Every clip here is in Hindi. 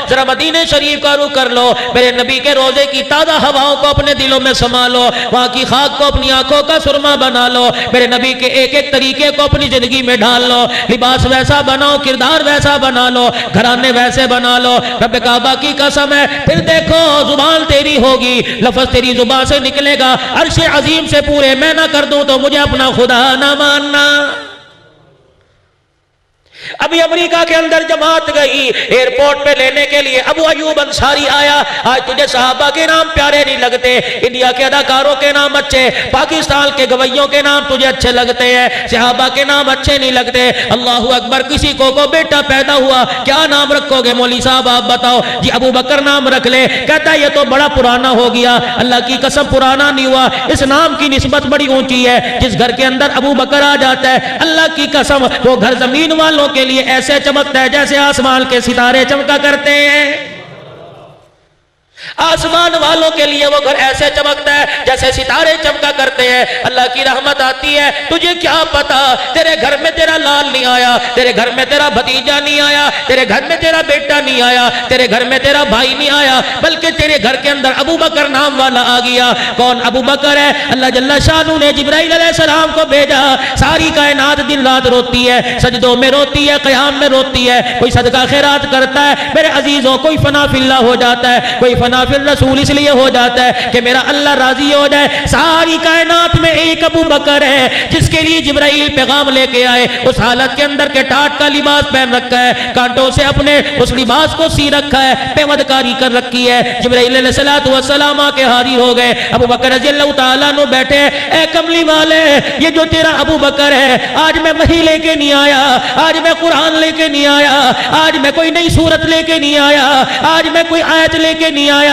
जरा मदीने शरीफ का रुख कर लो, मेरे नबी के रोजे की ताज़ा हवाओं को अपने दिलों में समा लो, वहाँ की खाक को अपनी आंखों का सुरमा बना लो, मेरे नबी के एक एक तरीके को अपनी जिंदगी में डाल लो, लिबास वैसा बनाओ, किरदार वैसा बना लो, घराने वैसे बना लो। रब काबा की कसम है, फिर देखो जुबान तेरी होगी, लफ्ज तेरी जुबान से निकलेगा, अर्श अजीम से पूरे मैं ना कर दूं तो मुझे अपना खुदा ना मानना। अभी अमेरिका के अंदर जमात गई एयरपोर्ट पे लेने के लिए, अबू अयूब अंसारी आया। आज तुझे सहाबा के नाम प्यारे नहीं लगते, इंडिया के अदाकारों के नाम अच्छे, पाकिस्तान के गवैयों के नाम तुझे अच्छे लगते हैं, सहाबा के नाम अच्छे नहीं लगते। अल्लाहू अकबर। किसी को बेटा पैदा हुआ, क्या नाम रखोगे मौली साहब आप बताओ जी? अबू बकर नाम रख ले। कहता है ये तो बड़ा पुराना हो गया। अल्लाह की कसम पुराना नहीं हुआ, इस नाम की निस्बत बड़ी ऊंची है। जिस घर के अंदर अबू बकर आ जाता है, अल्लाह की कसम वो घर जमीन वालों के लिए ऐसे चमकता है जैसे आसमान के सितारे चमका करते हैं। आसमान वालों के लिए वो घर ऐसे चमकता है जैसे सितारे चमका करते हैं। अल्लाह की रहमत आती है। तुझे क्या पता तेरे घर में तेरा लाल नहीं आया, तेरे घर में तेरा भतीजा नहीं आया, तेरे घर में तेरा बेटा नहीं आया, तेरे घर में तेरा भाई नहीं आया, बल्कि तेरे घर के अंदर अबू बकर नाम वाला आ गया। कौन अबू बकर है? अल्लाह जल्ला शानू ने जिब्राइल अलैहिस्सलाम को भेजा। सारी कायनात दिन रात रोती है, सजदों में रोती है, क़याम में रोती है, कोई सदका खैरात करता है मेरे अजीजों, कोई फना फिल्ला हो जाता है, कोई फना फिर रसूल इसलिए हो जाता है कि मेरा अल्लाह राजी हो जाए। सारी कायनात में एक अबू बकर है जिसके लिए जिब्राइल पैगाम लेके आए। उस हालत के अंदर के टाट का लिबास पहन रखा है, कांटों से अपने उस लिबास को सी रखा है, पेवदकारी कर रखी है। जिब्राइल अलैहिस्सलातु वस्सलाम के हारी हो गए। अबू बकर रज़ियल्लाहु ताला अन्हु बैठे, ए कमली वाले, ये जो तेरा अबू बकर है, आज मैं वही लेके नहीं आया, आज मैं कुरान लेके नहीं आया, आज मैं कोई नई सूरत लेके नहीं आया, आज मैं कोई आयत लेके नहीं आया,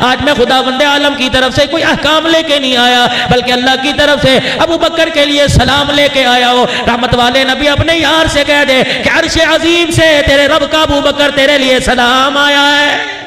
आज मैं खुदावंदे आलम की तरफ से कोई अहकाम लेके नहीं आया, बल्कि अल्लाह की तरफ से अबू बकर के लिए सलाम लेके आया हो। रहमत वाले नबी अपने यार से कह दे कि अर्श अजीम से तेरे रब का अबू बकर तेरे लिए सलाम आया है।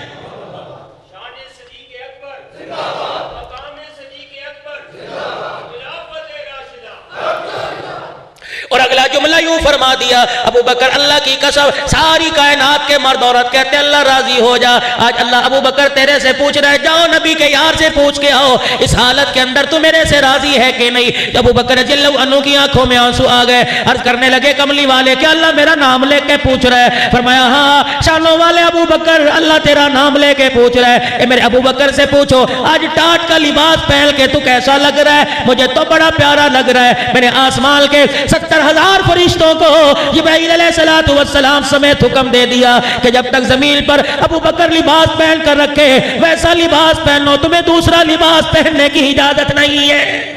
और अगला जुमला यूं फरमा दिया, अबू बकर अल्लाह की कसम, सारी कायनात के मर्द औरत कहते हैं अल्लाह राजी हो जा। आज अल्लाह अबू बकर तेरे से पूछ रहा है, जाओ नबी के यार से पूछ के आओ इस हालत के अंदर तू मेरे से राजी है कि नहीं। अबू बकर रज़ियल्लाहु अन्हु की आंखों में आंसू आ गए। अर्ज करने लगे, कमली वाले क्या अल्लाह मेरा नाम लेके पूछ रहा है? फरमाया हाँ शानों वाले अबू बकर, अल्लाह तेरा नाम लेके पूछ रहा है। मेरे अबू बकर से पूछो आज टाट का लिबास पहन के तू कैसा लग रहा है? मुझे तो बड़ा प्यारा लग रहा है। मैंने आसमान के 70,000 फरिश्तों को जिब्राइल अलैहिस्सलातु वस्सलाम समेत हुक्म दे दिया कि जब तक जमीन पर अबू बकर लिबास पहन कर रखे वैसा लिबास पहनो, तुम्हें दूसरा लिबास पहनने की इजाजत नहीं है।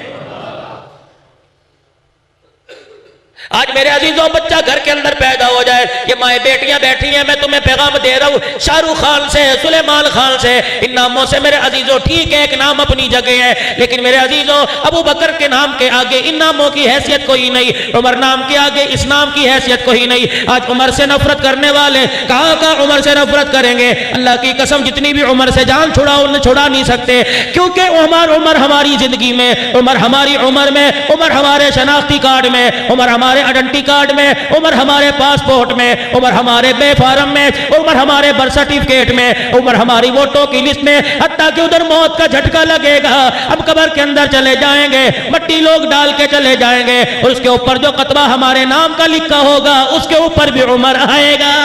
आज मेरे अजीजों बच्चा घर के अंदर पैदा हो जाए, ये माए बेटियां बैठी हैं, मैं तुम्हें पैगाम दे रहा हूँ शाहरुख खान से, सुलेमान खान से, इन नामों से मेरे अजीजों ठीक है एक नाम अपनी जगह है, लेकिन मेरे अजीजों अबू बकर के नाम के आगे इन नामों की हैसियत कोई नहीं, उमर नाम के आगे इस नाम की हैसियत कोई नहीं। आज उमर से नफरत करने वाले कहाँ का उमर से नफरत करेंगे? अल्लाह की कसम जितनी भी उमर से जान छुड़ाओ उन्हें छुड़ा नहीं सकते, क्योंकि उमर हमारी जिंदगी में, उमर हमारी उम्र में, उमर हमारे शनाख्ती कार्ड में, उमर हमारे आइडेंटिटी कार्ड में, उमर हमारे पासपोर्ट में, उमर हमारे बे फार्म में, उमर हमारे बर्थ सर्टिफिकेट में, उमर हमारी वोटों की लिस्ट में, हत्ता कि उधर मौत का झटका लगेगा, हम कब्र के अंदर चले जाएंगे, मट्टी लोग डाल के चले जाएंगे, और उसके ऊपर जो कतबा हमारे नाम का लिखा होगा उसके ऊपर भी उमर आएगा।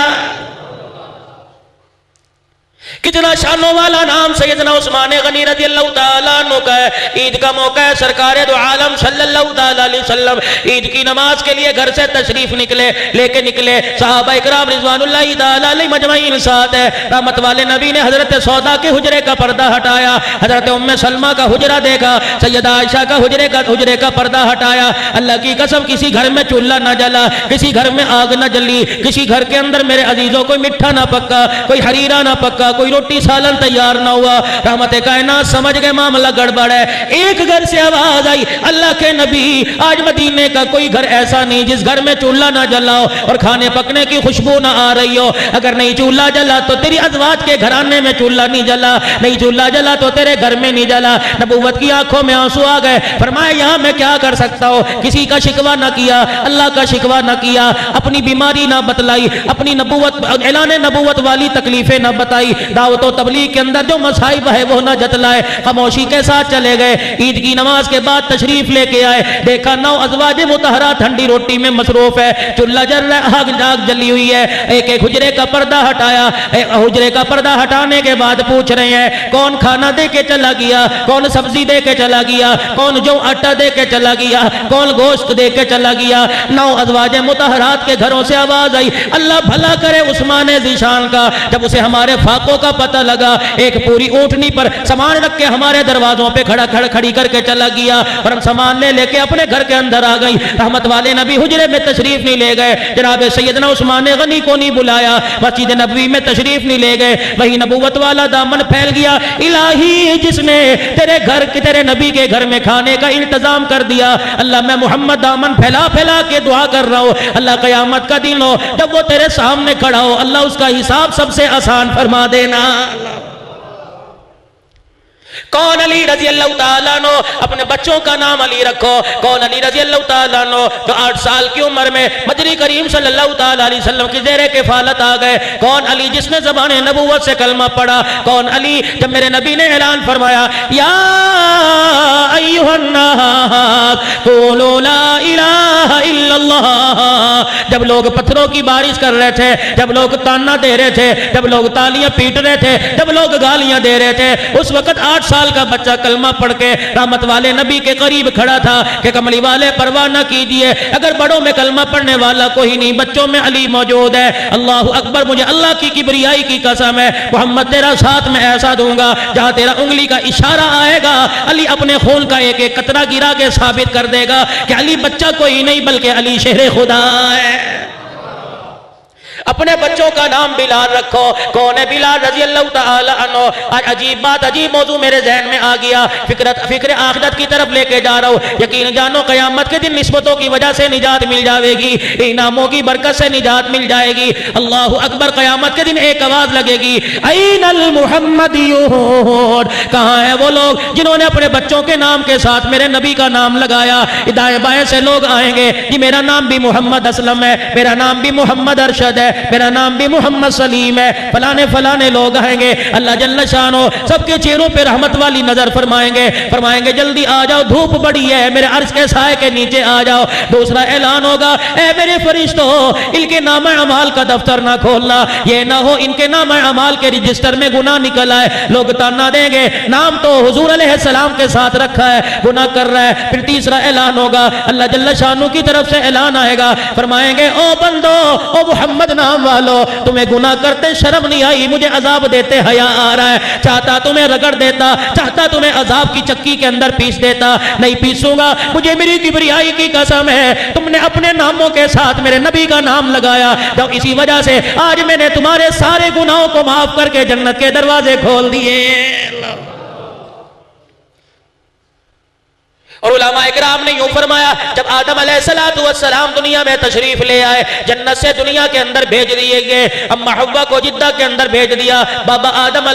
कितना शानों वाला नाम सैयदना उस्मान गनी रज़ियल्लाहु ताला अन्हु का है। ईद का मौका है, सरकार दो आलम सल्लल्लाहु ताला अलैहि वसल्लम ईद की नमाज के लिए घर से तशरीफ लेके निकले। सहाबा इकराम रिज़वानुल्लाहि ताला अलैहिम अजमईन साथ है। रहमत वाले नबी ने हजरत सौदा के हुजरे का पर्दा हटाया, हजरत उम्मे सलमा का हुजरा देखा, सैयदा आयशा का हुजरे का पर्दा हटाया। अल्लाह की कसम किसी घर में चूल्हा ना जला, किसी घर में आग ना जली, किसी घर के अंदर मेरे अजीजों कोई मिठा ना पक्का, कोई हरीरा ना पक्का, कोई रोटी सालन तैयार ना हुआ। रहमत कायनात समझ गए मामला गड़बड़ है। एक घर से आवाज आई, अल्लाह के नबी आज मदीने का कोई घर ऐसा नहीं जिस घर में चूल्हा ना जला हो और खाने पकने की खुशबू ना आ रही हो। अगर नहीं चूल्हा जला तो तेरी अज़वाज के घराने में चूल्हा नहीं जला, नहीं चूल्हा जला तो तेरे घर में नहीं जला। नबूवत की आंखों में आंसू आ गए। फरमाया यहाँ मैं क्या कर सकता हूँ। किसी का शिकवा ना किया, अल्लाह का शिकवा ना किया, अपनी बीमारी ना बतलाई, अपनी नबूवत ऐलान नबूवत वाली तकलीफें ना बताई, दावत व तबलीग के अंदर जो मसाइब है वो ना जतलाए, खामोशी के साथ चले गए। ईद की नमाज के बाद तशरीफ लेके आए, देखा 9 अज़वाज मुतहरा ठंडी रोटी में मसरूफ है, चूल्हा जल रहा है, आग जली हुई है। एक एक हुजरे का पर्दा हटाया। हुजरे का पर्दा हटाने के बाद पूछ रहे हैं कौन खाना दे के चला गया, कौन सब्जी दे के चला गया, कौन जो आटा दे के चला गया, कौन गोश्त दे के चला गया। 9 अज़वाज मुतहरात के घरों से आवाज आई, अल्लाह भला करे उस्मान ज़ीशान का। जब उसे हमारे फाकों का पता लगा, एक पूरी ऊँटनी पर सामान रख के हमारे दरवाजों पे खड़ी करके चला गया और हम सामान ले लेके अपने घर के अंदर आ गई। रहमत वाले नबी हुजरे में तशरीफ नहीं ले गए, जनाब सैयदना उस्मान गनी को नहीं बुलाया, मस्जिद नबवी में तशरीफ नहीं ले गए। वही नबूवत वाला दामन फैल गया। इलाही जिसने तेरे घर के तेरे नबी के घर में खाने का इंतजाम कर दिया, अल्लाह मैं मोहम्मद दामन फैला फैला के दुआ कर रहा हूँ, अल्लाह क़यामत का दिन हो जब वो तेरे सामने खड़ा हो, अल्लाह उसका हिसाब सबसे आसान फरमा देना। कौन अली रजी अल्लाह तआला अन्हु, अपने बच्चों का नाम अली रखो। कौन अली रजी अल्लाह तआला अन्हु जो 8 साल की उम्र में मजरी करीम सल्लल्लाहु तआला अलैहि वसल्लम की ज़ेरे किफ़ालत आ गए। कौन अली जिसने ज़बाने नबूवत से कलमा पढ़ा। कौन अली जब मेरे नबी ने ऐलान फरमाया या अय्युहन्नास क़ूलू ला इलाहा इल्लल्लाह, जब लोग पत्थरों की बारिश कर रहे थे, जब लोग ताना दे रहे थे, जब लोग तालियां पीट रहे थे, जब लोग गालियां दे रहे थे, उस वक्त 8 साल का बच्चा कलमा पढ़ के रहमत वाले नबी के करीब खड़ा था कि कमली वाले परवाह न कीजिए, अगर बड़ों में कलमा पढ़ने वाला कोई नहीं, बच्चों में अली मौजूद है। अल्लाह अकबर, मुझे अल्लाह की किबरियाई की कसम है, मोहम्मद तेरा साथ में ऐसा दूंगा जहां तेरा उंगली का इशारा आएगा, अली अपने खून का एक एक कतरा गिरा के साबित कर देगा कि अली बच्चा कोई नहीं बल्कि अली शेर खुदा है। अपने बच्चों का नाम बिलाल रखो। कौन है बिलाल रजी अल्लाह तआला अन्हु। आज अजीब बात, अजीब मौजू मेरे जहन में आ गया, फिक्र आखिरत की तरफ लेके जा रहा हूँ। यकीन जानो क़यामत के दिन निस्बतों की वजह से निजात मिल जाएगी, इनामों की बरकत से निजात मिल जाएगी। अल्लाह अकबर, क़यामत के दिन एक आवाज लगेगी, ऐनल मुहम्मदियून, कहाँ है वो लोग जिन्होंने अपने बच्चों के नाम के साथ मेरे नबी का नाम लगाया। दाएं बाएं से लोग आएंगे, जी मेरा नाम भी मोहम्मद असलम है, मेरा नाम भी मोहम्मद अरशद है, मेरा नाम भी मोहम्मद सलीम है, फलाने फलाने लोग आएंगे। अल्लाह जल्ल शानो सबके चेहरों पे रहमत वाली नजर फरमाएंगे जल्दी आ जाओ, धूप बड़ी है, मेरे अर्श के साए के नीचे आ जाओ। दूसरा ऐलान होगा, ए मेरे फरिश्तों, इनके नाम अमाल का दफ्तर ना खोलना, ये ना हो इनके नाम अमाल के रजिस्टर में गुनाह निकल आए। लोग ताना देंगे, नाम तो हुजूर अलैहिस्सलाम के साथ रखा है, गुनाह कर रहा है। फिर तीसरा ऐलान होगा, अल्लाह जल्ल शानो की तरफ से ऐलान आएगा, फरमाएंगे ओ बंदो, ओ मोहम्मद नाम वालो, तुम्हें गुनाह करते शर्म नहीं आई, मुझे अजाब देते हया आ रहा है, चाहता तुम्हें रगड़ देता, चाहता तुम्हें अजाब की चक्की के अंदर पीस देता, नहीं पीसूंगा, मुझे मेरी किबरियाई की कसम है, तुमने अपने नामों के साथ मेरे नबी का नाम लगाया, तो इसी वजह से आज मैंने तुम्हारे सारे गुनाहों को माफ करके जन्नत के दरवाजे खोल दिए। और उलमाए किराम ने यूं फरमाया, जब आदम अलैहिस्सलातु वस्सलाम दुनिया में तशरीफ ले आए, जन्नत से दुनिया के अंदर भेज दिए गए, अम्मा हव्वा को जिद्दा के अंदर भेज दिया, बाबा आदम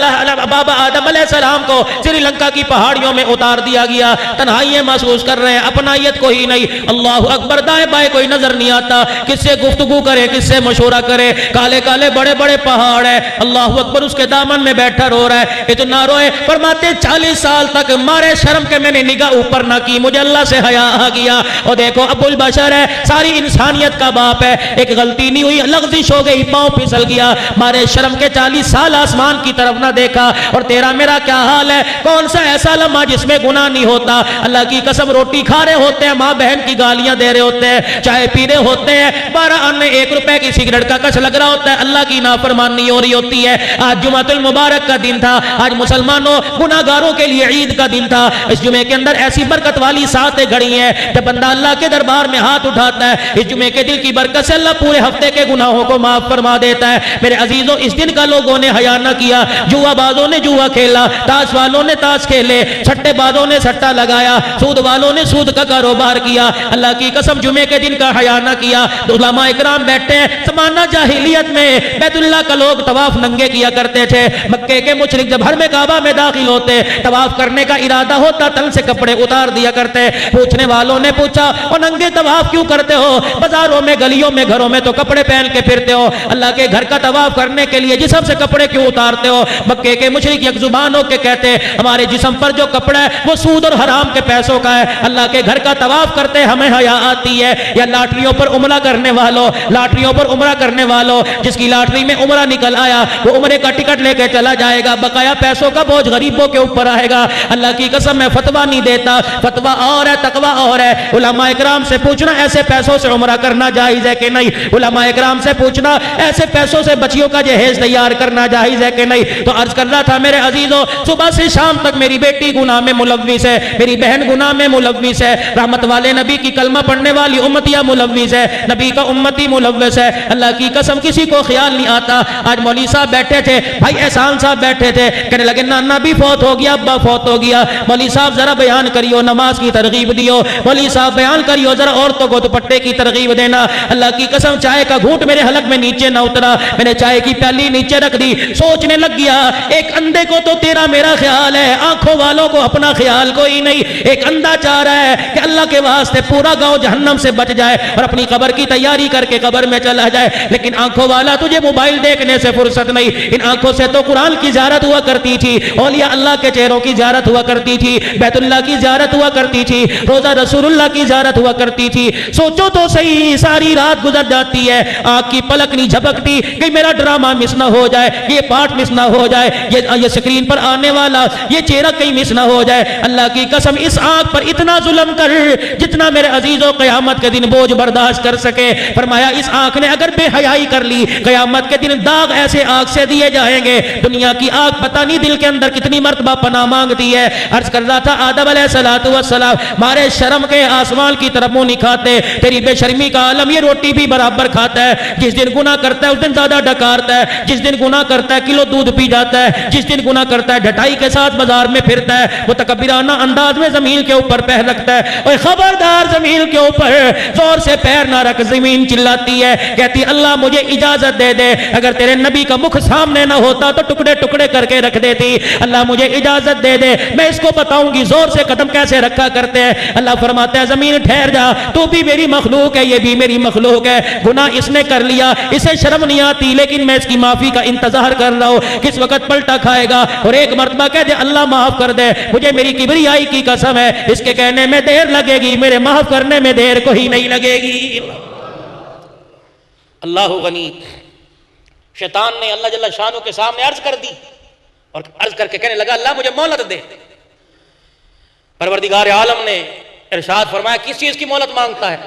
अलैहिस्सलाम को श्रीलंका की पहाड़ियों में उतार दिया गया, तन्हाई महसूस कर रहे हैं, अपनायत कोई नहीं। अल्लाह अकबर, दाएं बाएं कोई नजर नहीं आता, किससे गुफ्तगू करे, किससे मशवरा करे, काले काले बड़े बड़े पहाड़ है। अल्लाह अकबर, उसके दामन में बैठा रो रहा है, इतना रोए, फरमाते 40 साल तक मारे शर्म के मैंने निगाह ऊपर ना की, मुझे अल्लाह से हया आ गया। और देखो अबुल बशर है, सारी इंसानियत का बाप है, एक गलती नहीं हुई, लग़ज़िश हो गई, पांव फिसल गया, मारे शर्म के 40 साल आसमान की तरफ ना देखा। और तेरा मेरा क्या हाल है, कौन सा ऐसा लम्हा जिसमें गुनाह नहीं होता। अल्लाह की कसम, रोटी खा रहे होते हैं, माँ बहन की गालियां दे रहे होते हैं, चाय पी रहे होते हैं, 12 अन्य 1 रुपए की सिगरेट का कस लग रहा होता है, अल्लाह की नाफरमानी हो रही होती है। आज जुमातुल मुबारक का दिन था, आज मुसलमानों गुनाहगारों के लिए ईद का दिन था। इस जुमे के अंदर ऐसी बरकत वाली सातें घड़ी हैं। जब बंदा अल्लाह के दरबार में हाथ उठाता है इस जुमे के दिन की बरकत से अल्लाह पूरे हफ्ते के गुनाहों को माफ फरमा देता है। मेरे अजीजों, इस दिन का लोगों ने हया न किया, जुआबाजों ने जुआ खेला, ताश वालों ने ताश खेले, सट्टेबाजों ने सट्टा लगाया, सूद वालों ने सूद का कारोबार किया। अल्लाह की कसम जुमे के दिन का हया न किया। तो उलमा इकराम बैठते हैं, ज़माना जाहिलियत में बैतुल्लाह का लोग तवाफ नंगे किया करते थे। मक्के के मुशरिक जब हर में काबा में दाखिल होते, तवाफ करने का इरादा होता, तन से कपड़े उतार दिया करते। पूछने वालों ने पूछा, और नंगे तवाफ क्यों करते हो? बाजारों में, गलियों में, घरों में तो कपड़े पहन के फिरते हो, अल्लाह के घर का तवाफ करने के लिए जिस्म से कपड़े क्यों उतारते हो? मक्के के मुशरिक एक जुबान होके कहते, हमारे जिस्म पर जो कपड़ा है वो सूद और हराम के पैसों का है। अल्लाह के घर का तवाफ करते हमें हया आती है। या लाटरियों पर उमरा करने वालों, लाटरियों पर उमरा करने वालों, जिसकी लाटरी में उमरा निकल आया वो उमरे का टिकट लेके चला जाएगा, बकाया पैसों का बोझ गरीबों के ऊपर आएगा। अल्लाह की कसम मैं फतवा नहीं देता, फतवा और है, तकवा और है। उलमा इकराम से पूछना ऐसे पैसों से उमरा करना जायज है कि नहीं? उलमा इकराम से पूछना ऐसे पैसों से बच्चियों का जहेज तैयार करना जायज है कि नहीं? तो अर्ज कर रहा था मेरे अजीजों, सुबह से शाम तक मेरी बेटी गुनाह में मुलव्विस है, मेरी बहन गुनाह में मुलव्विस है, रहमत वाले नबी की कलमा पढ़ने वाली उम्मतिया मुलव्विस है, नबी का उम्मती मुलव्विस है। अल्लाह की कसम किसी को ख्याल नहीं आता। आज मौलवी साहब बैठे थे, भाई एहसान साहब बैठे थे, कहने लगे नाना भी फौत हो गया, अब्बा फौत हो गया। मौलवी साहब जरा बयान करियो, नमाज की तरगीब दियो। मौलवी साहब बयान करियो, जरा औरतों को दुपट्टे की तरगीब देना। अल्लाह की कसम चाय का घूंट मेरे हलक में नीचे न उतरा, मैंने चाय की प्याली नीचे रख दी, सोचने लग गया एक अंधे को तो तेरा मेरा ख्याल है, आंखों वालों को अपना ख्याल कोई नहीं। एक अंधा चाह रहा है कि अल्लाह के वास्ते पूरा गांव जहन्नम से बच जाए और अपनी कब्र की तैयारी करके कब्र में चला जाए, लेकिन आंखों वाला तुझे मोबाइल देखने से फुर्सत नहीं। इन आंखों से तो कुरान की ज़ियारत हुआ करती थी, औलिया अल्लाह के चेहरों की ज़ियारत हुआ करती थी, बैतुल्लाह की ज़ियारत हुआ करती थी, रोजा रसूलुल्लाह की ज़ियारत हुआ करती थी। सोचो तो सही, सारी रात गुजर जाती है, आंख की पलक नहीं झपकती कि मेरा ड्रामा मिस ना हो जाए, ये पार्ट मिस ना हो जाए, ये स्क्रीन पर आने वाला ये चेहरा कहीं मिस ना हो जाए। अल्लाह की कसम इस आंख पर इतना जुल्म कर जितना मेरे अजीजों क़यामत के दिन बोझ बर्दाश्त कर सके। फरमाया इस आंख ने अगर बेहयाई कर ली, क़यामत के दिन दाग ऐसे आंख से दिए जाएंगे, दुनिया की आंख पता नहीं दिल के अंदर कितनी मर्तबा पनाह मांगती है। अर्ज कर रहा था आदम अलैहिस्सलातु वस्सलाम मारे शर्म के आसमान की तरफ मुंह नहीं खाते, तेरी बेशर्मी का आलम ये रोटी भी बराबर खाता है। जिस दिन गुनाह करता है उस दिन ज्यादा डकारता है, जिस दिन गुनाह करता है किलो दूध पी जाता है, जिस दिन गुनाह करता है ढटाई के साथ बाजार में फिरता है, वो तकब्बिराना अंदाज में जमीन के ऊपर पैर रखता है। और खबरदार जमीन के ऊपर जोर से पैर ना रख, जमीन चिल्लाती है, कहती अल्लाह मुझे इजाजत दे दे, अगर तेरे नबी का मुख सामने ना होता तो टुकड़े टुकड़े करके रख देती। अल्लाह मुझे इजाजत दे दे, मैं इसको बताऊंगी जोर से कदम कैसे रखा करते हैं। अल्लाह फरमाता है जमीन ठहर जा, तू भी मेरी मखलूक है, ये भी मेरी मखलूक है, गुनाह इसने कर लिया, इसे शर्म नहीं आती, लेकिन मैं इसकी माफी का इंतजार कर रहा हूं किस वक्त पलटा खाएगा और एक मर्तबा कह दे अल्लाह माफ कर दे, मुझे मेरी किबरियाई की कसम है इसके कहने में देर लगेगी, मेरे माफ करने में देर कोई नहीं लगेगी। अल्लाह गनी। शैतान ने अल्लाह जल्ला शानो के सामने अर्ज कर दी और अर्ज करके कहने लगा अल्लाह मुझे मोहलत दे। परवरदिगार आलम ने इरशाद फरमाया किस चीज की मोहलत मांगता है?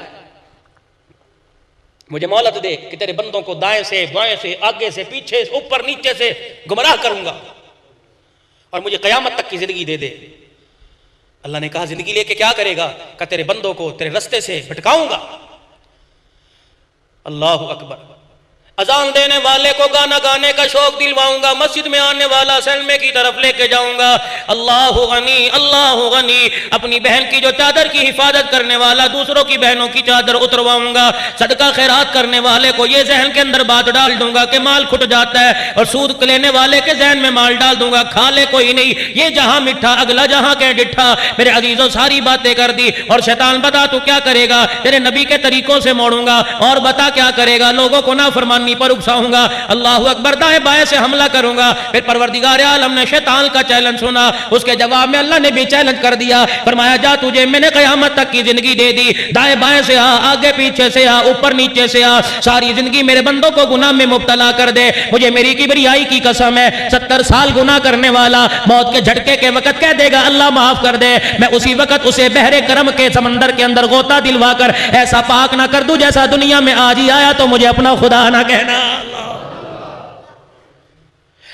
मुझे मोहलत दे कि तेरे बंदों को दाएं से बाएं से आगे से पीछे से ऊपर नीचे से गुमराह करूंगा और मुझे कयामत तक की जिंदगी दे दे। अल्लाह ने कहा जिंदगी लेके क्या करेगा? कि तेरे बंदों को तेरे रास्ते से भटकाऊंगा। अल्लाह अकबर। अजान देने वाले को गाना गाने का शौक दिलवाऊंगा, मस्जिद में आने वाला सलमे की तरफ लेके जाऊंगा। अल्लाह गनी, अल्लाह गनी। अपनी बहन की जो चादर की हिफाजत करने वाला दूसरों की बहनों की चादर उतरवाऊंगा। सदका खैरात करने वाले को ये जहन के अंदर बात डाल दूंगा कि माल खुट जाता है और सूद लेने वाले के जहन में माल डाल दूंगा, खा ले कोई नहीं, ये जहां मिठा अगला जहां के डिठा। मेरे अजीजों सारी बातें कर दी और शैतान बता तू क्या करेगा? तेरे नबी के तरीकों से मोड़ूंगा और बता क्या करेगा? लोगों को ना फरमानी पर उकसाऊंगा। अल्लाह अकबर। दाएं बाएं से हमला करूंगा। फिर परवरदिगार आलम ने शैतान का चैलेंज सुना, उसके जवाब में अल्लाह ने भी चैलेंज कर दिया। फरमाया जा तुझे मैंने क़यामत तक की जिंदगी दे दी, दाएं बाएं से आ, आगे पीछे से आ, ऊपर नीचे से आ, सारी जिंदगी मेरे बंदों को गुनाह में मुब्तला कर दे। मुझे मेरी किबरियाई की कसम है 70 साल गुनाह करने वाला मौत के झटके के वक्त कह देगा अल्लाह माफ कर दे, मैं उसी वक्त उसे बहरे करम के समंदर के अंदर गोता दिलवा कर ऐसा पाक ना कर दूं जैसा दुनिया में आज ही आया तो मुझे अपना खुदा ना कहना।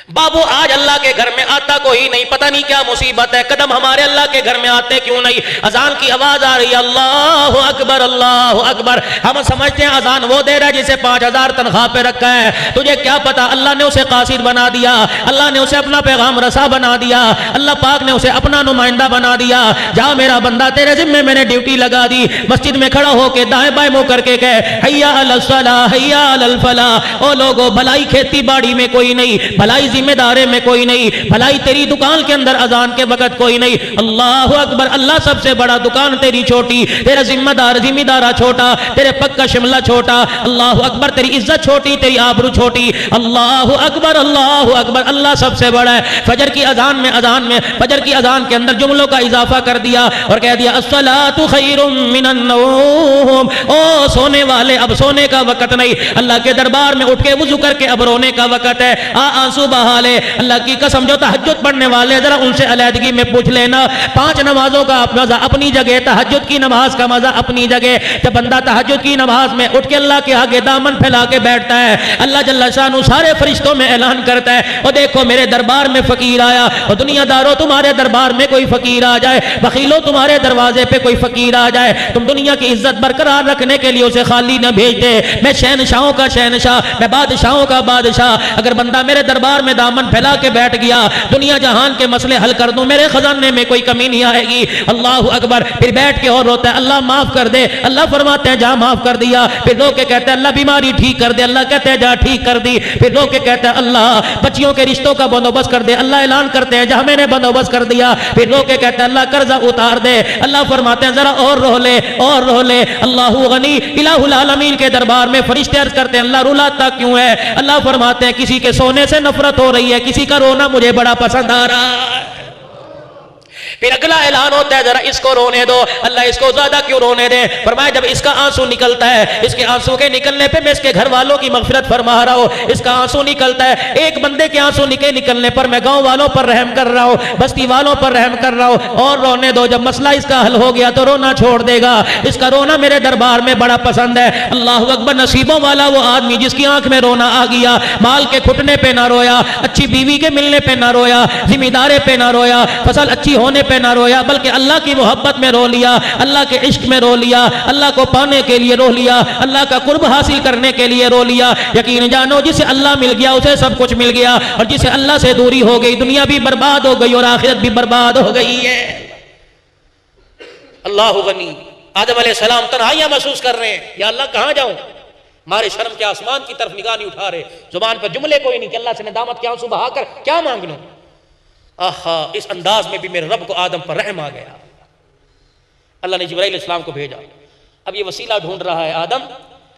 बाबू आज अल्लाह के घर में आता कोई नहीं, पता नहीं क्या मुसीबत है, कदम हमारे अल्लाह के घर में आते क्यों नहीं। अजान की आवाज आ रही है, अल्लाह अकबर अल्लाह अकबर। हम समझते हैं अजान वो दे रहा है जिसे 5000 तनख्वाह पे रखा है। तुझे क्या पता अल्लाह ने उसे कासिद बना दिया, अल्लाह ने उसे अपना पैगाम रसा बना दिया, अल्लाह पाक ने उसे अपना नुमाइंदा बना दिया। जा मेरा बंदा, तेरे जिम्मे मैंने ड्यूटी लगा दी, मस्जिद में खड़ा होकर दाएं बाएं मुंह करके कह हैया अलल सलाह हैया अलल फलाह। ओ लोगो, भलाई खेती बाड़ी में कोई नहीं, भलाई जिम्मेदारे में कोई नहीं, भलाई तेरी दुकान के अंदर अजान के वक्त कोई नहीं। अल्लाह अकबर, अल्लाह सबसे बड़ा, दुकान तेरी छोटी, तेरा जिम्मेदारा छोटा, तेरे पक्का शिमला छोटा। अल्लाह अकबर, तेरी इज्जत छोटी, तेरी आबरू छोटी। अल्लाह अकबर अल्लाह अकबर, अल्लाह सबसे बड़ा है। फजर की अजान में फजर की अजान के अंदर जुमलों का इजाफा कर दिया और कह दिया अस्सलातु खैरुम मिनन नौम। ओ सोने वाले, अब सोने का वक्त नहीं, अल्लाह के दरबार में उठ के वुजू करके अब रोने का वक्त है। आंसू बहा ले। अल्लाह की कसम, जो तहज्जुद पढ़ने वाले जरा उनसे अलहदगी में पूछ लेना, 5 नमाजों का मजा अपनी जगह, तहज्जुद की नमाज का मजा अपनी जगह। जब बंदा तहज्जुद की नमाज में उठ के अल्लाह के आगे दामन फैला के बैठता है, अल्लाह जल्ला शानु सारे फरिश्तों में ऐलान करता है, और देखो मेरे दरबार में फकीर आया। और दुनियादारों, तुम्हारे दरबार में कोई फकीर आ जाए, बखीलो तुम्हारे दरवाजे पे कोई फकीर आ जाए, तुम दुनिया की इज्जत बरकरार रखने के लिए उसे खाली न भेज दे। मैं शहनशाहों का शहनशाह, मैं बादशाहों का बादशाह, अगर बंदा मेरे दरबार में दामन फैला के बैठ गया, दुनिया जहान के मसले हल कर दूं, मेरे खजाने में कोई कमी नहीं आएगी। अल्लाह अकबर। फिर बैठ के और रोता है, अल्लाह माफ कर दे। अल्लाह फरमाते हैं जा माफ कर दिया। फिर रो के कहते हैं अल्लाह बीमारी ठीक कर दे। अल्लाह कहते हैं जा ठीक कर दी। फिर रो के कहते हैं अल्लाह बच्चियों के रिश्तों का बंदोबस्त कर दे। अल्लाह ऐलान करते हैं जा मैंने बंदोबस्त कर दिया। फिर रो के कहते हैं अल्लाह कर्जा उतार दे। अल्लाह फरमाते हैं जरा और रो ले और रो ले। अल्लाह गनी इलाहुल आलमीन के दरबार में फरिश्ते अर्ज करते हैं अल्लाह रुलाता क्यों है। अल्लाह फरमाते हैं किसी के सोने से नफरत हो रही है, किसी का रोना मुझे बड़ा पसंद आ रहा है। फिर अगला ऐलान होता है जरा इसको रोने दो। अल्लाह इसको ज्यादा क्यों रोने दे। फरमाया जब इसका आंसू निकलता है, इसके आंसू के निकलने पे मैं इसके घर वालों की मगफिरत फरमा रहा हूँ। इसका आंसू निकलता है, एक बंदे के आंसू निकलने पर मैं गांव वालों पर रहम कर रहा हूँ, बस्ती वालों पर रहम कर रहा हूँ। और रोने दो, जब मसला इसका हल हो गया तो रोना छोड़ देगा। इसका रोना मेरे दरबार में बड़ा पसंद है। अल्लाह अकबर। नसीबों वाला वो आदमी जिसकी आंख में रोना आ गया, माल के खुटने पे ना रोया, अच्छी बीवी के मिलने पे ना रोया, जिम्मेदारे पे ना रोया, फसल अच्छी होने पे ना रोया, बल्कि अल्लाह की मोहब्बत में रो लिया, अल्लाह के इश्क में रो लिया, अल्लाह को पाने के लिए रो लिया, अल्लाह का कुर्ब हासिल करने के लिए रो लिया। यकीन जानो जिसे अल्लाह मिल गया उसे सब कुछ मिल गया, और जिसे अल्लाह से दूरी हो गई दुनिया भी बर्बाद हो गई और आखिरत भी बर्बाद हो गई है। अल्लाह गनी। आदम अलैहिस्सलाम तन्हाइयां महसूस कर रहे हैं, या अल्लाह कहां जाऊं, मारे शर्म के आसमान की तरफ निगाह नहीं उठा रहे, जुबान पर जुमले कोई नहीं कि अल्लाह से दामत के आंसू बहाकर क्या मांग लूं। आहा, इस अंदाज में भी मेरे रब को आदम पर रहम आ गया। अल्लाह ने जिब्राइल इस्लाम को भेजा। अब ये वसीला ढूंढ रहा है आदम,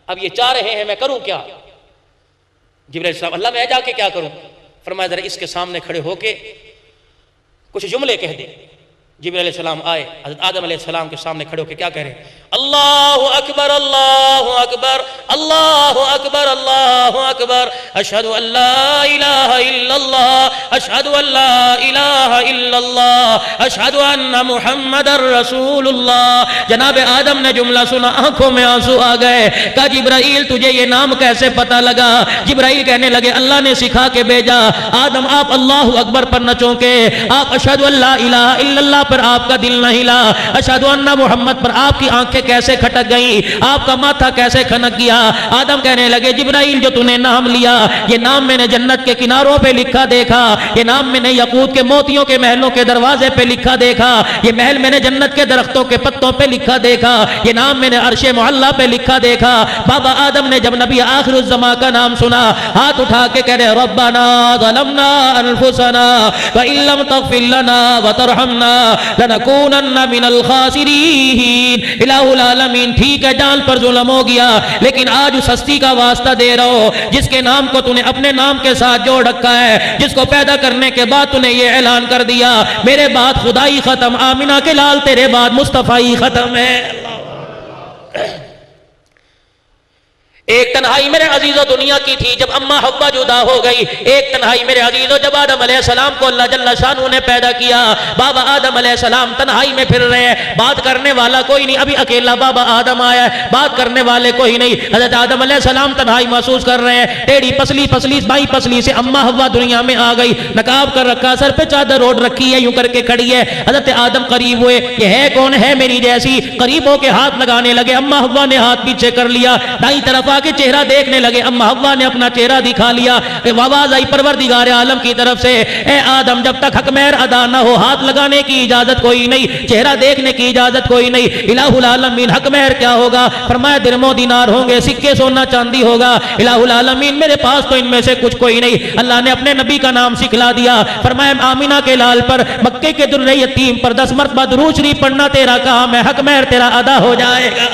अब ये चाह रहे हैं मैं करूं क्या। जिब्राइल इस्लाम, अल्लाह मैं जाके क्या करूं। फरमाया जरा इसके सामने खड़े होके कुछ जुमले कह दे। जिब्राइल अलैहिस्सलाम आए, हज़रत आदम अलैहिस्सलाम के सामने खड़े होकर क्या कह रहे हैं, अल्लाहु अकबर अल्लाहु अकबर अल्लाहु अकबर अल्लाहु अकबर अशहदु अल्ला इलाहा इल्लल्लाह अशहदु अल्ला इलाहा इल्लल्लाह अशहदु अन्ना मुहम्मदर रसूलुल्लाह। जनाब आदम ने जुमला सुना, आंखों में आंसू आ गए। कहा जिब्राइल तुझे ये नाम कैसे पता लगा। जिब्राइल कहने लगे अल्लाह ने सिखा के भेजा। आदम आप अल्लाहु अकबर पर न चौंके, आप अशहदु अल्ला इलाहा इल्लल्लाह पर आपका दिल न हिला, अशहदु अन्ना मुहम्मद पर आपकी आंखें कैसे खटक गई, आपका माथा कैसे खनक गया। आदम कहने लगे जिब्राइल जो तूने नाम लिया, ये नाम मैंने जन्नत के किनारों पे लिखा देखा, ये नाम मैंने यकूत के मोतियों के महलों के दरवाजे पे लिखा देखा, ये महल मैंने जन्नत के दरख्तों के पत्तों पे लिखा देखा, ये नाम मैंने अर्शे मुअल्ला पे लिखा देखा। बाबा आदम ने जब नबी आखिरुज़ ज़मा का नाम सुना, हाथ उठा के कह रहे रब्बना ज़लमना अनफुसना व इल्लम तग़फिर लना व तरहमना लनकूनन्ना मिनल खासिरीन। इलाहुल आलमीन, ठीक है जान पर जुल्म हो गया, लेकिन आज उस हस्ती का वास्ता दे रहा हो जिसके नाम को तूने अपने नाम के साथ जोड़ रखा है, जिसको पैदा करने के बाद तूने ये ऐलान कर दिया मेरे बाद खुदाई खत्म, आमिना के लाल तेरे बाद मुस्तफाई खत्म है। एक तन्हाई मेरे अजीजों दुनिया की थी जब अम्मा हव्वा जुदा हो गई। एक तन्हाई मेरे अजीजों जब आदम अलैहिस्सलाम को अल्लाह जल्ला शानू ने पैदा किया। बाबा आदम अलैहिस्सलाम तन्हाई में फिर रहे हैं, बात करने वाला कोई नहीं, अभी अकेला बाबा आदम आया है, बात करने वाले कोई नहीं। हजरत आदम अलैहिस्सलाम तन्हाई महसूस कर रहे हैं। टेढ़ी पसली पसली बाई पसली से अम्मा हव्वा दुनिया में आ गई, नकाब कर रखा, सर पे चादर ओढ़ रखी है, यूं करके खड़ी है। हजरत आदम करीब हुए, ये है कौन है मेरी जैसी, करीब होके हाथ लगाने लगे। अम्मा हव्वा ने हाथ पीछे कर लिया, दाई तरफ आके चेहरा देखने लगे। अम्मा हव्वा ने अपना चेहरा दिखा लिया। आवाज आई परवरदिगार आलम की तरफ से, ए आदम जब तक हकमैर अदा ना हो हाथ लगाने की इजाजत कोई नहीं, चेहरा देखने की इजाजत कोई नहीं। इलाहुल आलमीन हकमैर क्या होगा? फरमाया दिरमो दिनार होंगे, सिक्के सोना चांदी होगा। इलाहुल आलमीन मेरे पास तो इनमें से कुछ कोई नहीं। अल्लाह ने अपने नबी का नाम सिखला दिया। फरमाया आमिना के लाल पर, मक्के के दुर्रे यतीम पर 10 मरतबा दुरूद शरीफ पढ़ना तेरा काम है, हकमैर तेरा अदा हो जाएगा।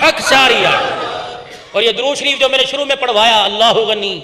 हक सारिया। और ये दुरूद शरीफ जो मैंने शुरू में पढ़वाया, अल्लाहु गनी,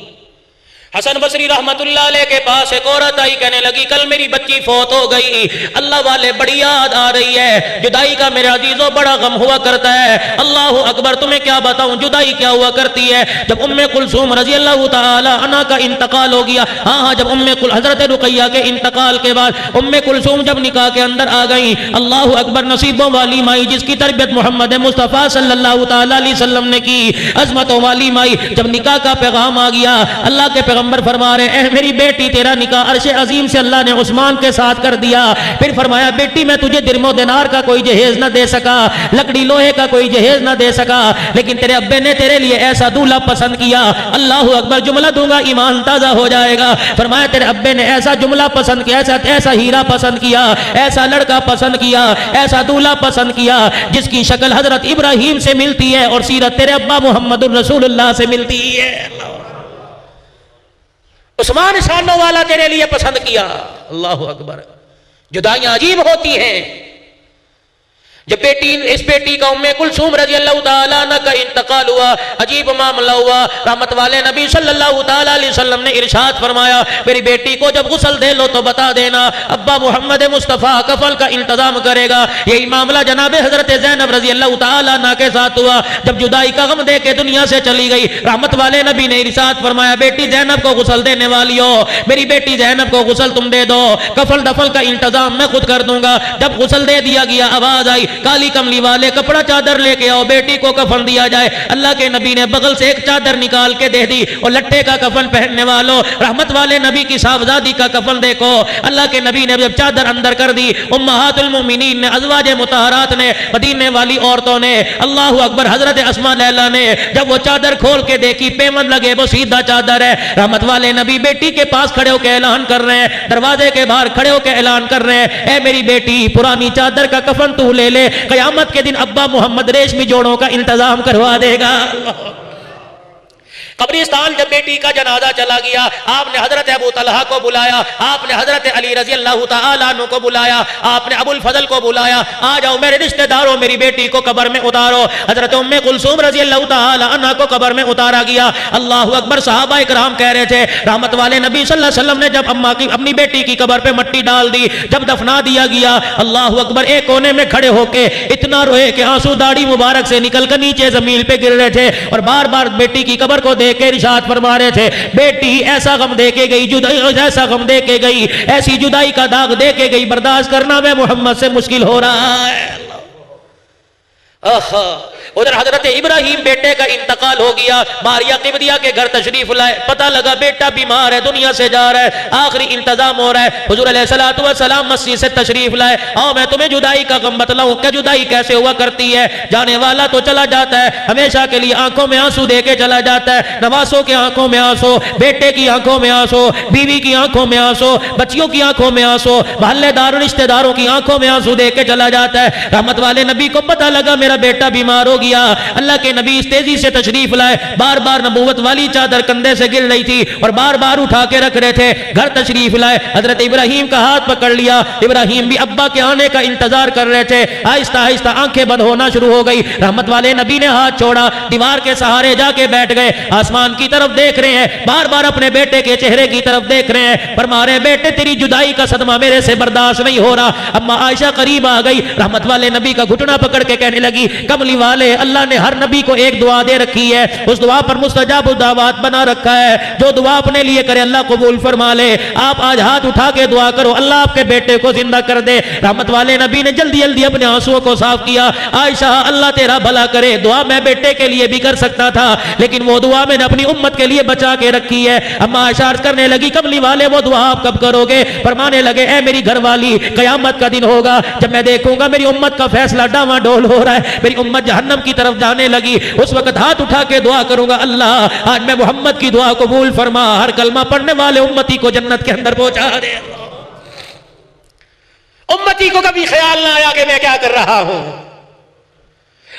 हसन बसरी रहमतुल्लाह अलैह के पास एक औरत आई, कहने लगी कल मेरी बच्ची फौत हो गई, अल्लाह वाले बड़ी याद आ रही है, जुदाई का मेरे अजीजों बड़ा गम हुआ करता है। अल्लाह अकबर, तुम्हें क्या बताऊं जुदाई क्या हुआ करती है। जब उम्मे कुलसूम रजी अल्लाह तआला अन्हा का इंतकाल हो गया, हाँ जब हजरत रुकैया के इंतकाल के बाद उम्मे कुलसूम जब निकाह के अंदर आ गई, अल्लाह अकबर, नसीबों वाली माई जिसकी तरबियत मोहम्मद मुस्तफ़ा सल्लल्लाहु तआला अलैहि वसल्लम ने की, अजमतों वाली माई, जब निकाह का पैगाम आ गया, अल्लाह के पैगंबर फरमा रहे हैं मेरी बेटी तेरा निकाह अर्शे अजीम से अल्लाह ने उस्मान के साथ कर दिया। फिर फरमाया बेटी मैं तुझे दिरमो दिनार का कोई जहेज न दे सका, लकड़ी लोहे का कोई जहेज न दे सका, लेकिन तेरे अब्बे ने तेरे लिए ऐसा दूल्हा पसंद किया। अल्लाह अकबर, जुमला दूंगा ईमान ताजा हो जाएगा। फरमाया तेरे अब्बे ने ऐसा जुमला पसंद किया, ऐसा हीरा पसंद किया, ऐसा लड़का पसंद किया, ऐसा दूल्हा पसंद किया जिसकी शक्ल हजरत इब्राहिम से मिलती है और सीरत तेरे अब्बा मोहम्मद रसूलुल्लाह से मिलती है। उस्मान शानों वाला तेरे लिए पसंद किया। अल्लाह अकबर। जुदाइयां अजीब होती हैं। जब इस बेटी का उम्मे कुलसूम रजी अल्लाह तआला अन्हा का इंतकाल हुआ, अजीब मामला हुआ। रहमत वाले नबी सल्लल्लाहु तआला अलैहि वसल्लम ने इरशाद फरमाया मेरी बेटी को जब गुस्ल दे लो तो बता देना, अब्बा मोहम्मद मुस्तफ़ा कफल का इंतजाम करेगा। यही मामला जनाब हजरत ज़ैनब रजी अल्लाह तआला अन्हा के साथ हुआ। जब जुदाई का गम दे के दुनिया से चली गई, रहमत वाले नबी ने इरशाद फरमाया बेटी ज़ैनब को गुस्ल देने वाली हो, मेरी बेटी ज़ैनब को गुस्ल तुम दे दो, कफल दफल का इंतजाम मैं खुद कर दूंगा। जब गुस्ल दे दिया गया, आवाज आई काली कमली वाले कपड़ा चादर लेके आओ, बेटी को कफन दिया जाए। अल्लाह के नबी ने बगल से एक चादर निकाल के दे दी और लट्टे का कफन पहनने वालों, रहमत वाले नबी की साहबजादी का कफन देखो। अल्लाह के नबी ने जब चादर अंदर कर दी, उम्महातुल मोमिनीन ने, अज़वाज मुतहरात ने, मदीने वाली औरतों ने, अल्लाह अकबर, हजरत अस्मा लैला ने जब वो चादर खोल के देखी, पेमन लगे वो सीधा चादर है। रहमत वाले नबी बेटी के पास खड़े होकर ऐलान कर रहे हैं, दरवाजे के बाहर खड़े होकर ऐलान कर रहे हैं, ए मेरी बेटी पुरानी चादर का कफन तू ले ले, क़यामत के दिन अब्बा मोहम्मद रेशमी जोड़ों का इंतजाम करवा देगा। कब्रिस्तान जब बेटी का जनाजा चला गया, आपने हजरत अबू तलहा को बुलाया, आपने हजरत अली रजी अल्लाह तआला अन्हु को बुलाया, आपने अबुल फजल को बुलाया, आ जाओ मेरे रिश्तेदारों मेरी बेटी को कब्र में उतारो। हजरत उम्मे कुलसूम रजी अल्लाह तआला अन्हा को कब्र में उतारा गया। अल्लाह अकबर। सहाबा इकराम कह रहे थे, रहमत वाले नबी सल्लल्लाहु अलैहि वसल्लम ने जब अम्मा की अपनी बेटी की कब्र पे मट्टी डाल दी, जब दफना दिया गया, अल्लाह अकबर, एक कोने में खड़े होके इतना रोए कि आंसू दाढ़ी मुबारक से निकल कर नीचे जमीन पे गिर रहे थे और बार बार बेटी की कब्र को देख के इरशाद फरमा रहे थे बेटी ऐसा गम दे के गई, जुदाई ऐसा गम दे के गई, ऐसी जुदाई का दाग दे के गई, बर्दाश्त करना मैं मोहम्मद से मुश्किल हो रहा है। उधर हजरत इब्राहिम बेटे का इंतकाल हो गया, मारिया किबदिया के घर तशरीफ लाए, पता लगा बेटा बीमार है, दुनिया से जा रहा है, आखिरी इंतजाम हो रहा है। हुजूर अलैहिस्सलातु वस्सलाम मस्जिद से तशरीफ लाए, आओ मैं तुम्हें जुदाई का गम बतलाऊं, क्या जुदाई कैसे हुआ करती है। जाने वाला तो चला जाता है, हमेशा के लिए आंखों में आंसू दे के चला जाता है, नवासों की आंखों में आंसू, बेटे की आंखों में आंसू, बीवी की आंखों में आंसू, बच्चियों की आंखों में आंसू, महल्लेदार रिश्तेदारों की आंखों में आंसू दे के चला जाता है। रहमत वाले नबी को पता लगा मेरा बेटा बीमार हो गया। अल्लाह के नबी इस तेजी से तशरीफ लाए, बार बार नबूवत वाली चादर कंधे से गिर रही थी और बार बार उठा के रख रहे थे। घर तशरीफ लाए, हजरत इब्राहिम का हाथ पकड़ लिया। इब्राहिम भी अब्बा के आने का इंतजार कर रहे थे। आहिस्ता आहिस्ता आंखें बंद होना शुरू हो गई। रहमत वाले नबी ने हाथ छोड़ा, दीवार के सहारे जाके बैठ गए, आसमान की तरफ देख रहे हैं, बार बार अपने बेटे के चेहरे की तरफ देख रहे हैं। फरमा रहे बेटे तेरी जुदाई का सदमा मेरे से बर्दाश्त नहीं हो रहा। अम्मा आयशा करीब आ गई, रहमत वाले नबी का घुटना पकड़ के कहने लगी कमली वाले अल्लाह ने हर नबी को एक दुआ दे रखी है, उस दुआ पर मुस्तजाब दावत बना रखा है, जो दुआ अपने लिए करे अल्लाह कबूल फरमा ले। आप आज हाथ उठा के दुआ करो अल्लाह आपके बेटे को जिंदा कर दे। रहमत वाले नबी ने जल्दी जल्दी अपने आंसुओं को साफ किया। आयशा अल्लाह तेरा भला करे, दुआ मैं बेटे के लिए भी कर सकता था लेकिन वो दुआ मैंने अपनी उम्मत के लिए बचा के रखी है। अम्मा आयशा अर्ज करने लगी कमली वाले वो दुआ आप कब करोगे? फरमाने लगे ऐ मेरी घरवाली कयामत का दिन होगा जब मैं देखूंगा मेरी उम्मत का फैसला डावाडोल हो रहा है, मेरी उम्मत जहन्नम की तरफ जाने लगी, उस वक्त हाथ उठा के दुआ करूंगा अल्लाह आज मैं मोहम्मद की दुआ कबूल फरमा, हर कलमा पढ़ने वाले उम्मती को जन्नत के अंदर पहुंचा दे। उम्मती को कभी ख्याल ना आया कि मैं क्या कर रहा हूं।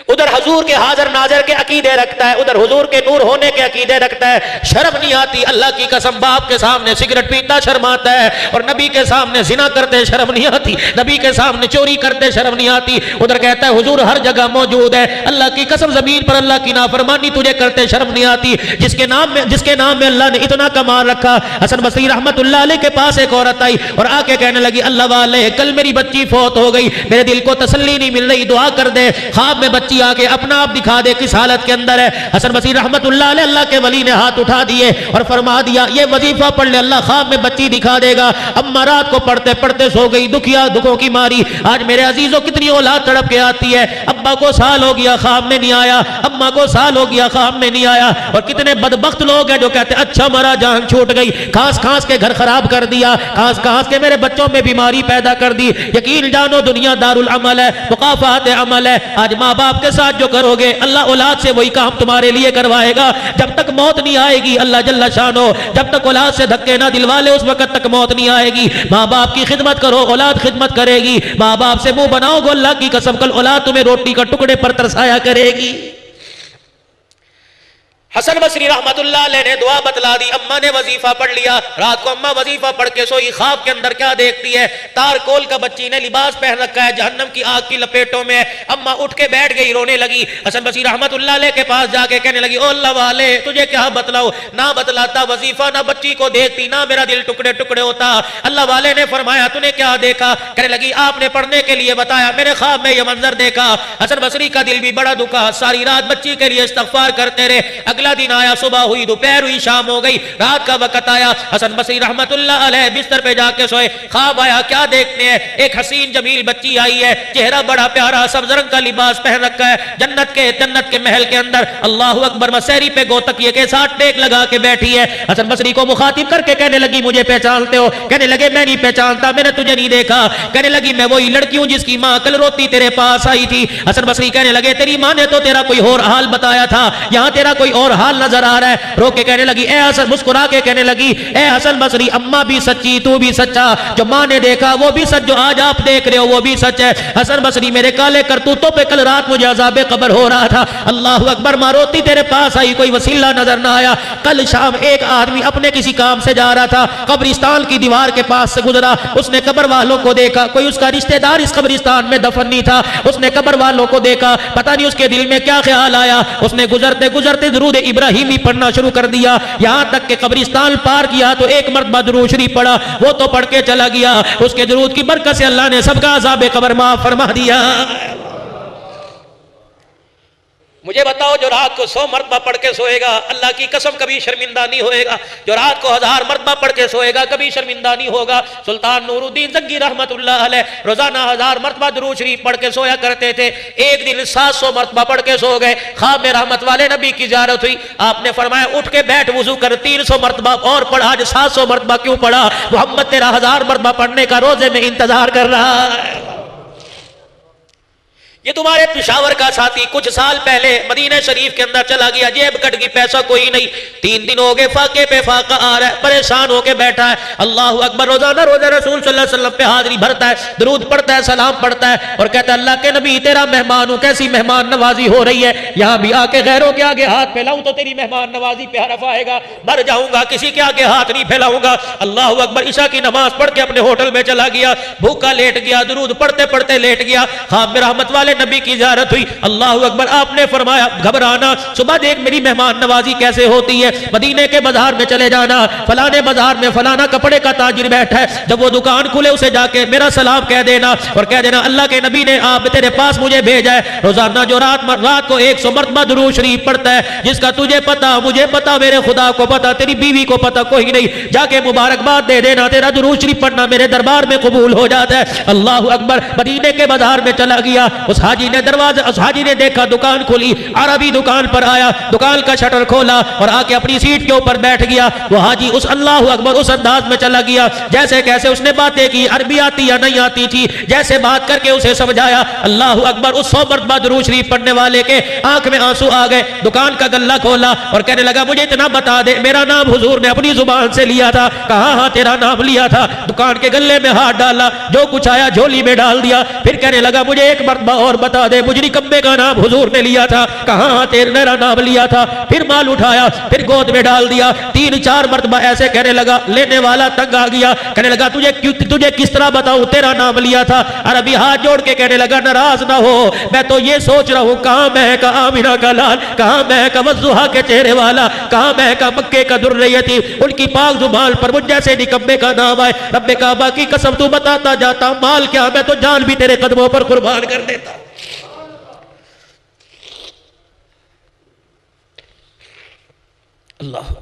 उधर हुजूर के हाजिर नाजर के अकीदे रखता है, उधर हुजूर के नूर होने के अकीदे रखता है। शर्म नहीं आती, अल्लाह की कसम बाप के सामने सिगरेट पीता शर्म आता है और नबी के सामने जिना करते शर्म नहीं आती, नबी के सामने चोरी करते शर्म नहीं आती। उधर कहता है हुजूर हर जगह मौजूद है, अल्लाह की कसम जमीन पर अल्लाह की नाफरमानी तुझे करते शर्म नहीं आती। जिसके नाम में अल्लाह ने इतना कमाल रखा। हसन बसरी रहमतुल्लाह अलैह के पास एक औरत आई और आके कहने लगी अल्लाह वाले कल मेरी बच्ची फौत हो गई, मेरे दिल को तसल्ली नहीं मिल रही, दुआ कर दे। ख्वाब में बच्ची आके अपना आप दिखा दे किस हालत के अंदर है। हसन बसरी रहमतुल्लाह अलैह अल्लाह के वली ने हाथ उठा दिए और फरमा दिया ये वजीफा पढ़ ले अल्लाह ख्वाब में बच्ची दिखा देगा। अम्मा रात को पढ़ते पढ़ते सो गई, दुखों की मारी। आज मेरे अजीजों कितनी औलाद तड़प के आती है, अब्बा को साल हो गया ख्वाब में नहीं आया, अम्मा को साल हो गया ख्वाब में नहीं आया। और कितने बदबख्त लोग हैं जो कहते अच्छा मरा जान छूट गई, खास खास के घर खराब कर दिया, खास खास के मेरे बच्चों में बीमारी पैदा कर दी। यकीन जानो दुनिया दारुल अमल है, मुकाफात अमल है। आज माँ बाप के साथ जो करोगे अल्लाह औलाद से वही काम तुम्हारे लिए करवाएगा। जब तक मौत नहीं आएगी अल्लाह जल्ला शानो, जब तक औलाद से धक्के ना दिलवा ले उस वक्त तक मौत नहीं आएगी। माँ बाप की खिदमत करो, औलाद खिदमत करेगी। माँ बाप से मुंह बनाओगे अल्लाह की कसम कल औलाद तुम्हें रोटी का टुकड़े पर तरसाया करेगी। हसन बसरी रहमतुल्लाह अलैह ने दुआ बतला दी, अम्मा ने वजीफा पढ़ लिया। रात को अम्मा वजीफा पढ़ के सोई, ख्वाब के अंदर क्या देखती है तारकोल का बच्ची ने लिबास पहन रखा है, जहन्नम की आग की लपेटों में। अम्मा उठ के बैठ गई, रोने लगी। हसन बसरी रहमतुल्लाह अलैह के पास जाके कहने लगी ओ अल्लाह वाले तुझे क्या बतलाओ, ना बतलाता वजीफा ना बच्ची को देखती ना मेरा दिल टुकड़े टुकड़े होता। अल्लाह वाले ने फरमाया तूने क्या देखा? कहने लगी आपने पढ़ने के लिए बताया, मेरे ख्वाब में यह मंजर देखा। हसन बसरी का दिल भी बड़ा दुखा, सारी रात बच्ची के लिए इस्तगफार करते रहे। अगला दिन आया, सुबह हुई, दोपहर हुई, शाम हो गई, रात का वक्त आया। हसन बसरी रहमतुल्लाह अलैह बिस्तर पे जाके सोए। ख्वाब आया, क्या देखते हैं? एक हसीन जमील बच्ची आई है, चेहरा बड़ा प्यारा, सब्ज रंग का लिबास पहन रखा है, जन्नत के महल के अंदर अल्लाहु अकबर मसहरी पे गोतकिए के साथ टेक लगा के बैठी है। हसन बसरी को मुखातिब करके कहने लगी मुझे पहचानते हो? कहने लगे मैं नहीं पहचानता, मैंने तुझे नहीं देखा। कहने लगी मैं वही लड़की हूं जिसकी माँ कल रोती तेरे पास आई थी। हसन बसरी कहने लगे तेरी माँ ने तो तेरा कोई और हाल बताया था, यहाँ तेरा कोई और हाल नजर आ रहा है। रो के कहने लगी ए हसन, मुस्कुरा के कहने लगी ए हसन बसरी अम्मा भी सच्ची तू भी सच्चा, जो माँ ने देखा वो भी सच, जो आज आप देख रहे हो वो भी सच है। हसन बसरी मेरे काले करतूतों पे कल रात मुझे अज़ाबे कब्र हो रहा था। अल्लाह अकबर, माँ रोती तेरे पास आई, कोई वसीला नजर ना आया। कल शाम एक आदमी अपने किसी काम से जा रहा था, कब्रिस्तान की दीवार के पास से गुजरा, उसने कब्र वालों को देखा, कोई उसका रिश्तेदार इस कब्रिस्तान में दफन नहीं था। उसने कब्र वालों को देखा, पता नहीं उसके दिल में क्या ख्याल आया, उसने गुजरते गुजरते दुरूद इब्राहिमी पढ़ना शुरू कर दिया। यहां तक के कब्रिस्तान पार किया तो एक मर्तबा दुरूद शरीफ पढ़ा, वो तो पढ़ के चला गया। उसके दुरूद की बरकत से अल्लाह ने सबका अज़ाबे कब्र माफ फरमा दिया। मुझे बताओ जो रात को 100 मरतबा पढ़ के सोएगा अल्लाह की कसम कभी शर्मिंदा नहीं होएगा, जो रात को 1000 मरतबा पढ़ के सोएगा कभी शर्मिंदा नहीं होगा। सुल्तान नूरुद्दीन जंगी रहमतुल्लाह अलैह रोजाना 1000 मरतबा दुरूद शरीफ पढ़ के सोया करते थे। एक दिन 700 मरतबा पढ़ के सो गए। ख्वाब में रहमत वाले नबी की ज़ियारत हुई, आपने फरमाया उठ के बैठ वुजू कर, 300 मरतबा और पढ़ा। आज 700 मरतबा क्यों पढ़ा? मोहम्मद तेरा 1000 मरतबा पढ़ने का रोजे में इंतजार कर रहा है। ये तुम्हारे पिशावर का साथी कुछ साल पहले मदीना शरीफ के अंदर चला गया, जेब कट गई, पैसा कोई नहीं, 3 दिन हो गए फाके पे फाका आ रहा है, परेशान होके बैठा है। अल्लाह अकबर, रोजाना रोजा रसूल सल्लल्लाहु अलैहि वसल्लम पे हाजिरी भरता है, दरूद पढ़ता है, सलाम पढ़ता है और कहता है अल्लाह के नबी तेरा मेहमान हूं, कैसी मेहमान नवाजी हो रही है, यहाँ भी आके गैरों के आगे हाथ फैलाऊं तो तेरी मेहमान नवाजी पे हरफ आएगा, मर जाऊंगा किसी के आगे हाथ नहीं फैलाऊंगा। अल्लाह अकबर, ईशा की नमाज पढ़ के अपने होटल में चला गया, भूखा लेट गया, दरूद पढ़ते पढ़ते लेट गया, ख्वाब में रहमत वाले नबी की ज़ियारत हुई। अल्लाह अकबर, आपने फरमाया घबराना, सुबह देख मेरी मेहमान नवाजी कैसे होती है, मदीने के बाजार में चले जाना, फलाने बाजार में फलाना कपड़े का ताजिर बैठा है, जब वो दुकान खुले उसे जाके मेरा सलाम कह देना और कह देना अल्लाह के नबी ने आप तेरे पास मुझे भेजा है। रोजाना जो रात को 100 मरतबा दुरूद शरीफ पढ़ता है, जिसका तुझे पता, मुझे पता, मेरे खुदा को पता, तेरी बीवी को पता, कोई नहीं, जाके मुबारकबाद दे देना, तेरा दुरूद शरीफ पढ़ना मेरे दरबार में कबूल हो जाता है। अल्लाह अकबर, मदीने के बाजार में चला गया, उस हाजी ने दरवाजा, उस हाजी ने देखा दुकान खुली, अरबी दुकान पर आया, दुकान का शटर खोला और आके अपनी सीट के ऊपर बैठ गया। वो हाजी उस अल्लाह अकबर उस अंदाज में चला गया जैसे कैसे उसने बातें की, अरबी आती या नहीं आती थी, जैसे बात करके उसे समझाया। अल्लाह अकबर, उस 100 मरतबा दुरूद शरीफ पढ़ने वाले के आंख में आंसू आ गए, दुकान का गल्ला खोला और कहने लगा मुझे इतना बता दे, मेरा नाम हुजूर ने अपनी जुबान से लिया था। कहा हाँ तेरा नाम लिया था। दुकान के गल्ले में हाथ डाला, जो कुछ आया झोली में डाल दिया, फिर कहने लगा मुझे एक मरतबा और बता दे, मुजरी कब्बे का नाम हुजूर ने लिया था। कहा हाँ तेरा नाम लिया था। फिर माल उठाया, फिर गोद में डाल दिया, 3-4 मरतबा ऐसे कहने लगा, लेने वाला तंग आ गया, कहने लगा तुझे किस तरह बताऊं तेरा नाम लिया था। अरबी हाथ जोड़ के कहने लगा नाराज ना हो, मैं तो ये सोच रहा हूं कहां मैं का आमिना का लाल, कहां मैं का वज़ुहा के चेहरे वाला, कहां मैं का मक्के का दुर्रियती, उनकी पाक जुबान पर मुझ जैसे निकम्मे का नाम आए। रब्बे काबा की कसम तू बताता जाता, माल क्या मैं तो जान भी तेरे कदमों पर कुर्बान कर देता। अल्लाह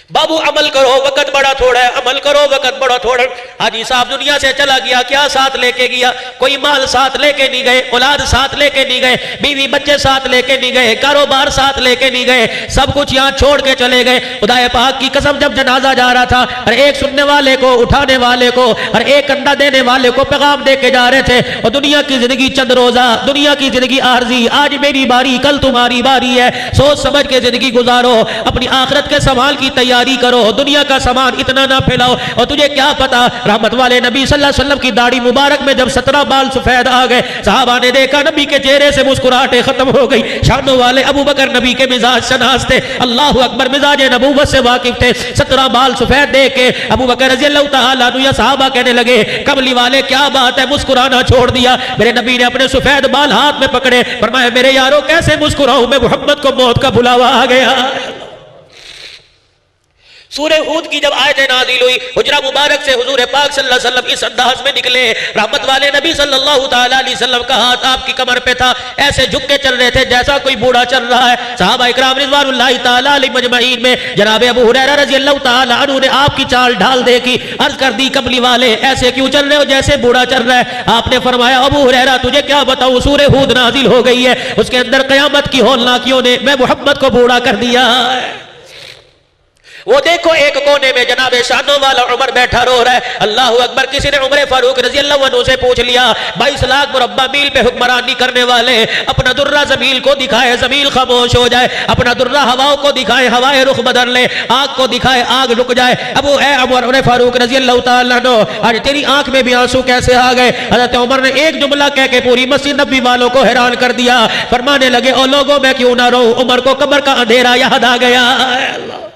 बाबू अमल करो, वक्त बड़ा थोड़ा है, अमल करो, वक्त बड़ा थोड़ा। हाजी साहब दुनिया से चला गया, क्या साथ लेके गया? कोई माल साथ लेके नहीं गए, औलाद साथ लेके नहीं गए, बीवी बच्चे साथ लेके नहीं गए, कारोबार साथ लेके नहीं गए, सब कुछ यहाँ छोड़ के चले गए। खुदाए पाक की कसम, जब जनाजा जा रहा था और एक सुनने वाले को, उठाने वाले को और एक अंडा देने वाले को पैगाम दे के जा रहे थे, और दुनिया की जिंदगी चंद रोजा, दुनिया की जिंदगी आरजी, आज मेरी बारी कल तुम्हारी बारी है, सोच समझ के जिंदगी गुजारो, अपनी आखिरत के सवाल की तैयारी करो, दुनिया का सामान इतना ना फैलाओ। और तुझे क्या पता, रहमत वाले नबी सल्लल्लाहु अलैहि वसल्लम की दाढ़ी मुबारक में जब 17 बाल सफेद आ गए, सहाबा ने देखा नबी के चेहरे से मुस्कुराहटें खत्म हो गई। शानों वाले अबू बकर नबी के मिजाज शनास थे, अल्लाह अकबर, मिजाज नबूवत से वाकिफ थे। 17 बाल सफेद देख के अबू बकर रज़ी अल्लाह तआला अन्हु या सहाबा कहने लगे कमली वाले क्या बात है, मुस्कुराना छोड़ दिया। मेरे नबी ने अपने सफेद बाल हाथ में पकड़े, फरमाया मेरे यारों कैसे मुस्कुराऊं मैं, मोहम्मद को मौत का बुलावा आ गया। सूरह हूद की जब आयतें नाज़िल हुई, हुजरा मुबारक से हुजूर पाक सल्लल्लाहु अलैहि वसल्लम इस अंदाज में निकले, रहमत वाले नबी सल्लल्लाहु तआला अलैहि वसल्लम का हाथ आपकी कमर पे था, ऐसे झुक के चल रहे थे जैसा कोई बूढ़ा चल रहा है। सहाबा इकराम रिज़वानुल्लाहि तआला अलैहिम अजमईन में जनाब अबू हुरैरा रज़ी अल्लाह तआला अन्हु ने आपकी चाल ढाल देखी, अर्ज कर दी कमली वाले ऐसे क्यों चल रहे हो जैसे बूढ़ा चल रहा है। आपने फरमाया अबू हुरैरा तुझे क्या बताऊं, सूरह हूद नाज़िल हो गई है, उसके अंदर क़यामत की होलनाकियों ने मैं मोहम्मद को बूढ़ा कर दिया है। वो देखो एक कोने में जनाब शानों वाला उमर बैठा रो रहा है। अल्लाह अकबर, किसी ने उमर फारूक रज़ी अल्लाह अन्हु से पूछ लिया 22 लाख मुरब्बा मील पे हुक्मरानी करने वाले, अपना दुर्रा जमील को दिखाए जमील खामोश हो जाए, अपना दुर्रा हवाओं को दिखाए हवाएं रुख बदल ले, आग को दिखाए आग रुक जाए। अब उमर फारूक रज़ी अल्लाह तआला अन्हु, आज तेरी आंख में भी आंसू कैसे आ गए? हज़रत उमर ने एक जुमला कह के पूरी मस्जिद नबी वालों को हैरान कर दिया। फरमाने लगे ओ लोगों मैं क्यों ना रो, उमर को कब्र का अंधेरा याद आ गया। अल्लाह